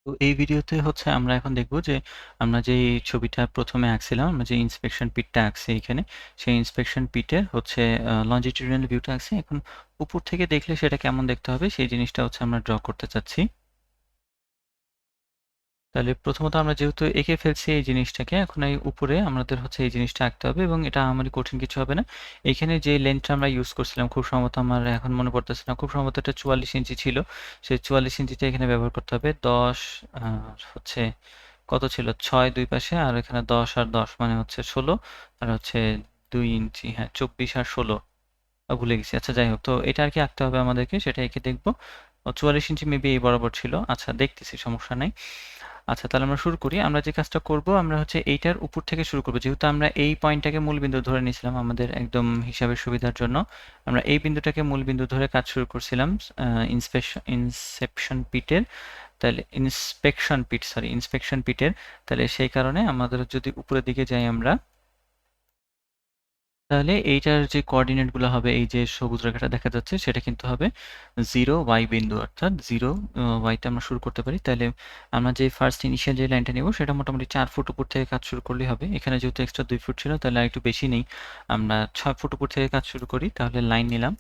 তো এই ভিডিওতে হচ্ছে আমরা এখন দেখব যে আমরা যে ছবিটা প্রথমে আঁকছিলাম, আমরা যে ইন্সপেকশন পিটটা আঁকছি এখানে, সেই ইন্সপেকশন পিটের হচ্ছে লঞ্জিটিউডিনাল ভিউটা আঁকছি। এখন উপর থেকে দেখলে সেটা কেমন দেখতে হবে সেই জিনিসটা হচ্ছে আমরা ড্র করতে চাচ্ছি। তাহলে প্রথমত আমরা যেহেতু এঁকে ফেলছি এই জিনিসটাকে, এখন এই উপরে আমাদের হচ্ছে এই জিনিসটা আঁকতে হবে এবং এটা আমাদের কঠিন কিছু হবে না। এখানে যে লেন্থটা আমরা ইউজ করছিলাম, খুব সম্ভবত আমার এখন মনে পড়তেছে না, খুব সম্ভবত এটা 44 ইঞ্চি ছিল। সেই 44 ইঞ্চিটা এখানে ব্যবহার করতে হবে। 10 হচ্ছে কত ছিল, 6 দুই পাশে, আর এখানে 10 আর 10 মানে হচ্ছে 16, আর হচ্ছে 2 ইঞ্চি, হ্যাঁ 24 আর 16, ভুলে গেছি। আচ্ছা যাই হোক, তো এটা আর কি আঁকতে হবে আমাদেরকে, সেটা এঁকে দেখবো। 44 ইঞ্চি মেবি এই বরাবর ছিল। আচ্ছা দেখতেছি, সমস্যা নাই। আচ্ছা তাহলে আমরা শুরু করি। আমরা যে কাজটা করব, আমরা হচ্ছে এইটার উপর থেকে শুরু করব। যেহেতু আমরা এই পয়েন্টটাকে মূল বিন্দু ধরে নিয়েছিলাম আমাদের একদম হিসাবের সুবিধার জন্য, আমরা এই বিন্দুটাকে মূল বিন্দু ধরে কাজ শুরু করছিলাম ইনসেপশন পিটের। তাহলে ইন্সপেকশন পিটের, তাহলে সেই কারণে আমাদের যদি উপরের দিকে যাই আমরা, তাহলে এইটার যে কোঅর্ডিনেট গুলো হবে, এই যে সবুজ রেখাটা দেখা যাচ্ছে সেটা কিন্তু হবে 0 ওয়াই বিন্দু, অর্থাৎ 0 ওয়াইতে আমরা শুরু করতে পারি। তাহলে আমরা যে ফার্স্ট ইনিশিয়াল যে লাইনটা নেব সেটা মোটামুটি 4 ফুট উপর থেকে কাজ শুরু করলেই হবে। এখানে যেহেতু এক্সট্রা 2 ফুট ছিল তাহলে আর একটু বেশি নেই, আমরা 6 ফুট উপর থেকে কাজ শুরু করি। তাহলে লাইন নিলাম,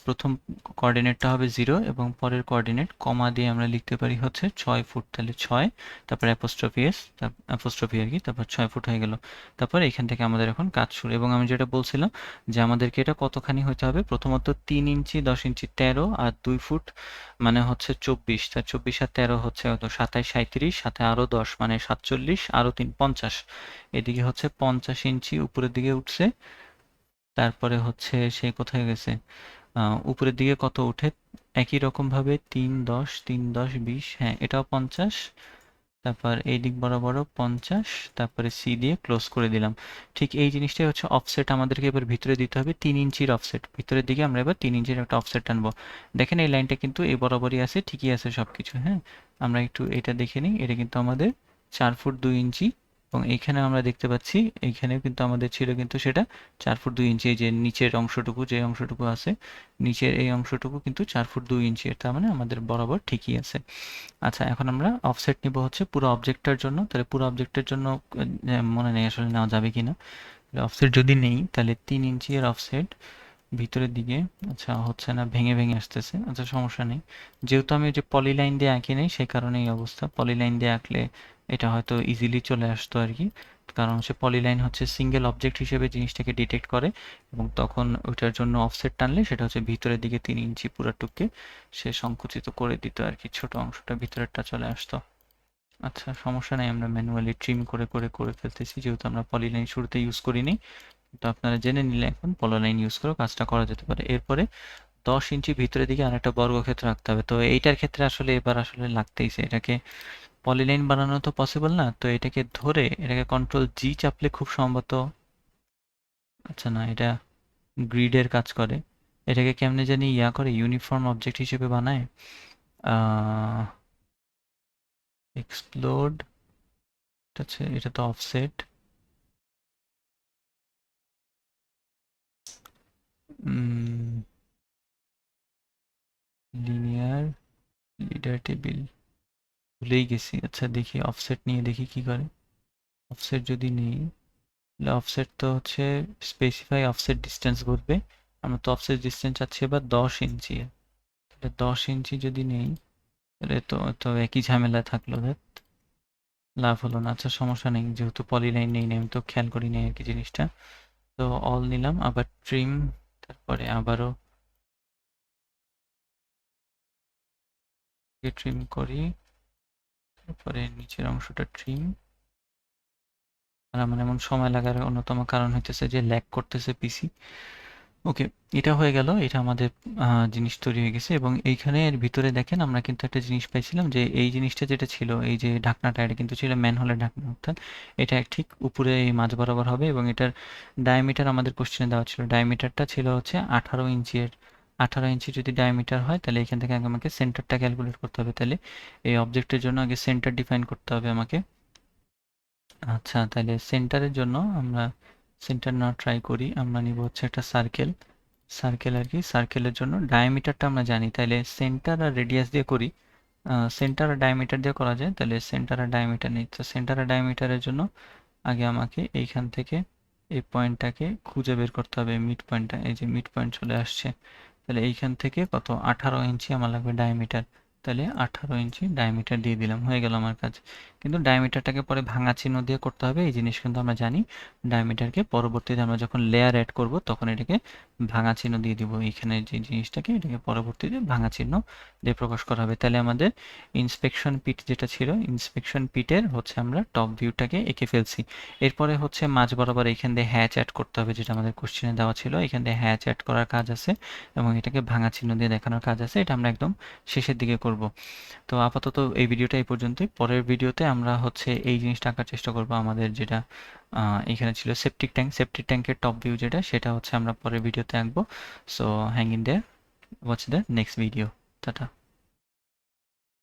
প্রথম কোঅর্ডিনেটটা হবে 0 এবং পরের কোঅর্ডিনেট কমা দিয়ে আমরা লিখতে পারি হচ্ছে 6 ফুট। তাহলে 6, তারপর অ্যাপোস্ট্রফি এস, অ্যাপোস্ট্রফি আর কি, তারপর 6 ফুট হয়ে গেল। তারপর এখান থেকে আমাদের এখন কাজ শুরু। এবং আমি যেটা বলছিলাম যে আমাদেরকে এটা কতখানি হতে হবে, প্রথমত 3 ইঞ্চি, 10 ইঞ্চি 13, আর 2 ফুট মানে হচ্ছে 24, তার 24 আর 13 হচ্ছে কত, 27, 37, সাথে আরো 10 মানে 47, আরো 3 50, এদিকে হচ্ছে 50 ইঞ্চি উপরের দিকে উঠছে। তারপরে হচ্ছে সে কোথায় গেছে, উপরের দিকে কত উঠে, একই রকম ভাবে 3 10 3 10 20, হ্যাঁ এটাও 50, তারপর এই দিক বরাবরও 50, তারপরে সি দিয়ে ক্লোজ করে দিলাম। ঠিক এই জিনিসটাই হচ্ছে অফসেট, আমাদেরকে এবার ভিতরে দিতে হবে 3 ইঞ্চির অফসেট। ভিতরের দিকে আমরা এবার 3 ইঞ্চির একটা অফসেট টানবো। দেখেন এই লাইনটা কিন্তু এই বরাবরই আছে, ঠিকই আছে সবকিছু। হ্যাঁ, আমরা একটু এটা দেখে নিই, এটা কিন্তু আমাদের 4 ফুট 2 ইঞ্চি। এবং এইখানে আমরা দেখতে পাচ্ছি, এইখানেও কিন্তু আমাদের ছিল কিন্তু সেটা 4 ফুট 2 ইঞ্চি। এই যে নিচের অংশটুকু, যে অংশটুকু আছে নিচের এই অংশটুকু কিন্তু 4 ফুট 2 ইঞ্চি, তার মানে আমাদের বরাবর ঠিকই আছে। আচ্ছা এখন আমরা অফসেট নিব হচ্ছে পুরো অবজেক্টটার জন্য। তাহলে পুরো অবজেক্টের জন্য মনে নেই আসলে নেওয়া যাবে কিনা। অফসেট যদি নেই তাহলে 3 ইঞ্চি এর অফসেট ভিতরের দিকে। আচ্ছা হচ্ছে না, ভেঙে ভেঙে আসতেছে। আচ্ছা সমস্যা নেই, যেহেতু আমি ওই যে পলিলাইন দিয়ে আঁকি নেই সেই কারণে এই অবস্থা। পলিলাইন দিয়ে আঁকলে এটা হয়তো ইজিলি চলে আসতো আর কি, কারণ হচ্ছে পলিলাইন হচ্ছে সিঙ্গেল অবজেক্ট হিসেবে জিনিসটাকে ডিটেক্ট করে এবং তখন ওইটার জন্য অফসেট টানলে সেটা হচ্ছে ভিতরের দিকে 3 ইঞ্চি পুরাটুককে সে সংকুচিত করে দিত আর কি, ছোট অংশটা ভিতরেরটা চলে আসতো। আচ্ছা সমস্যা নেই, আমরা ম্যানুয়ালি ট্রিম করে করে করে ফেলতেছি, যেহেতু আমরা পলিলাইন শুরুতে ইউজ করিনি। তো আপনারা জেনে নিলে এখন পলিলাইন ইউজ করে কাজটা করা যেতে পারে। এরপরে 10 ইঞ্চি ভিতরের দিকে আরেকটা বর্গক্ষেত্র রাখতে হবে। তো এইটার ক্ষেত্রে আসলে এবার আসলে লাগতেইছে, এটাকে পলিলাইন বানানো তো পসিবল না, তো এটাকে ধরে এটাকে কন্ট্রোল জি চাপলে খুব সম্ভবত, আচ্ছা না এটা গ্রিডের কাজ করে, এটাকে কেমনে জানি ইয়া করে ইউনিফর্ম অবজেক্ট হিসেবে বানায়। এক্সপ্লোড, আচ্ছা এটা তো অফসেট, লিনিয়ার লিডার টেবিল, ভুলেই গেছি। আচ্ছা দেখি অফসেট নিয়ে দেখি কি করে। অফসেট যদি নেই, তাহলে অফসেট তো হচ্ছে স্পেসিফাই অফসেট ডিস্টেন্স বলবে। আমরা তো অফসেট ডিস্টেন্স চাচ্ছি এবার 10 ইঞ্চি। তাহলে 10 ইঞ্চি যদি নেই তাহলে তো তো একই ঝামেলা থাকলো, ধ্যাৎ, লাভ হলো না। আচ্ছা সমস্যা নেই, যেহেতু পলিলাইন নেই আমি তো খেয়াল করি নাই আর কি জিনিসটা। তো অল নিলাম, আবার ট্রিম, তারপরে আবারও ট্রিম করি, তারপরে নিচের অংশটা ট্রিম। আর আমার এমন সময় লাগার অন্যতম কারণ হইতেছে যে ল্যাগ করতেছে পিসি। ওকে, এটা হয়ে গেল, এটা আমাদের জিনিস তৈরি হয়ে গেছে। এবং এইখানে এর ভিতরে দেখেন আমরা কিন্তু একটা জিনিস পাইছিলাম, যে এই জিনিসটা যেটা ছিল, এই যে ঢাকনাটা, এটা কিন্তু ছিল ম্যানহোলের ঢাকনা, অর্থাৎ এটা ঠিক উপরে এই মাঝ বরাবর হবে। এবং এটার ডায়ামিটার আমাদের কোশ্চেনে দেওয়া ছিল, ডায়ামিটারটা ছিল হচ্ছে 18 ইঞ্চির। 18 ইঞ্চি যদি ডায়ামিটার হয় তাহলে এখান থেকে আগে আমাকে সেন্টারটা ক্যালকুলেট করতে হবে। তাহলে এই অবজেক্টের জন্য আগে সেন্টার ডিফাইন করতে হবে আমাকে। আচ্ছা তাহলে সেন্টারের জন্য আমরা সেন্টার না ট্রাই করি, আমরা নিব হচ্ছে একটা সার্কেল। সার্কেল আর কি, সার্কেলের জন্য ডায়ামিটারটা আমরা জানি, তাইলে সেন্টার আর রেডিয়াস দিয়ে করি। সেন্টার আর ডায়ামিটার দিয়ে করা যায়, তাহলে সেন্টার আর ডায়ামিটার নিই। তো সেন্টার আর ডায়ামিটারের জন্য আগে আমাকে এইখান থেকে এই পয়েন্টটাকে খুঁজে বের করতে হবে, মিড পয়েন্টটা। এই যে মিড পয়েন্ট চলে আসছে, তাহলে এইখান থেকে কত 18 ইঞ্চি আমার লাগবে ডায়ামিটার। তাহলে 18 ইঞ্চি ডায়ামিটার দিয়ে দিলাম, হয়ে গেল আমার কাজ। কিন্তু ডায়ামিটারটাকে পরে ভাঙা চিহ্ন দিয়ে করতে হবে, এই জিনিস কিন্তু আমরা জানি। ডায়ামিটারকে পরবর্তীতে আমরা যখন লেয়ার অ্যাড করব তখন এটাকে ভাঙা চিহ্ন দিয়ে দিব, এইখানে যে জিনিসটাকে এটাকে পরবর্তীতে ভাঙা চিহ্ন দিয়ে প্রকাশ করা হবে। তাহলে আমাদের ইন্সপেকশন পিট যেটা ছিল, ইন্সপেকশন পিটের হচ্ছে আমরা টপ ভিউটাকে এঁকে ফেলছি। এরপরে হচ্ছে মাঝ বরাবর এইখান দিয়ে হ্যাচ অ্যাড করতে হবে, যেটা আমাদের কোশ্চেনে দেওয়া ছিল। এখান দিয়ে হ্যাচ অ্যাড করার কাজ আছে এবং এটাকে ভাঙা চিহ্ন দিয়ে দেখানোর কাজ আছে, এটা আমরা একদম শেষের দিকে করব। তো আপাতত এই ভিডিওটা এই পর্যন্তই। পরের ভিডিওতে আমরা হচ্ছে এই জিনিসটা আঁকার চেষ্টা করব, আমাদের যেটা এখানে ছিল সেপটিক ট্যাঙ্ক। সেপটিক ট্যাঙ্কের টপ ভিউ যেটা, সেটা হচ্ছে আমরা পরের ভিডিওতে আঁকবো। So hang in their, watch the next video. Tata.